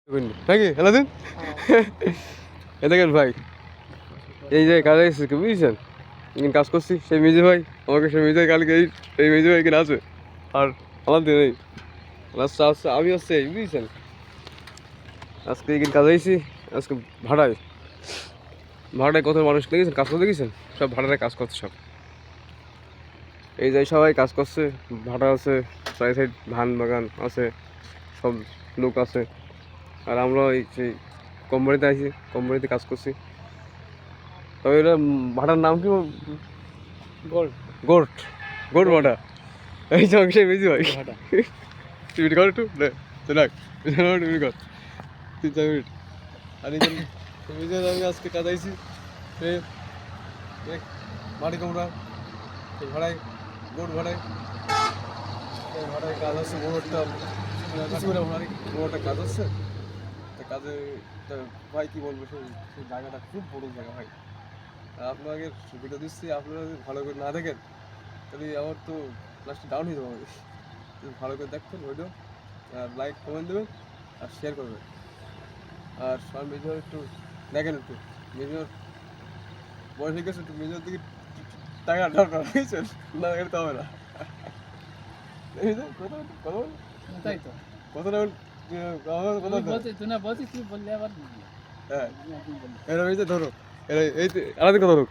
নাকি আলাদিন এ দেখেন ভাই এই যে কাজ এসেছে বুঝছেন কাজ করছি সেই মেজে ভাই আমাকে সেই মেজে কালকে এই মেজে ভাই এখানে আছে আর আলাদিন এই রাস্তা আসছে আমি আসছে এই বুঝছেন আজকে এখানে কাজ আইছি আজকে ভাড়ায় কত মানুষ দেখেছেন কাজ করতে গেছেন সব ভাড়ায় কাজ করছে সব এই যে সবাই কাজ করছে ভাড়া আছে সাইড সাইড ধান বাগান আছে সব লোক আছে আর আমরা এই সেই কোম্পানিতে আছি কোম্পানিতে কাজ করছি তবে এটা ভাড়ার নাম কি গোল্ড গোল্ড গোল্ড ভাড়া এই যে অংশে বেশি ভাই মিনিট কর একটু দেখ মিনিট কর 3-4 মিনিট আর এই আমি আজকে কাজ আইছি মাটি কামড়া ভাড়ায় গোল্ড ভাড়ায় ভাড়ায় কাজ আছে বড় একটা বড় একটা কাজ আছে কাজে ভাই কী বলবো সেই জায়গাটা খুব বড় জায়গা ভাই আপনাকে সুবিধা দিচ্ছি আপনারা যদি ভালো করে না দেখেন তাহলে আমার তো লাস্টে ডাউন হয়ে যাবে ভালো করে দেখবেন ভিডিও আর লাইক কমেন্ট দেবেন আর শেয়ার করবেন আর সব মেজর একটু দেখেন একটু মেজর বয়স হয়ে গেছে একটু মেজর দিকে টাকা দরকার বুঝছেন না দেখতে হবে না তাই তো কত টাকা হ্যাঁ এরা ধরো এই আলাদা কথা ধরুক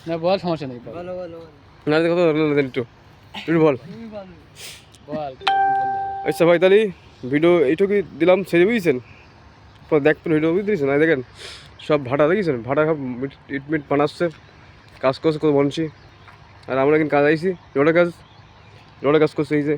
না বল সমস্যা নেই আলাদা কথা ধরো একটু একটু বল বল আচ্ছা ভাই তাহলে ভিডিও এইটুকুই দিলাম ছেড়ে বুঝছেন পরে দেখবেন ভিডিও বুঝতে দিয়েছেন আর দেখেন সব ভাড়া দেখেছেন ভাড়া সব ইটমিট বানাচ্ছে কাজ করছে কত বলছি আর আমরা কিন্তু কাজ আইছি রোডে কাজ করছে এই যে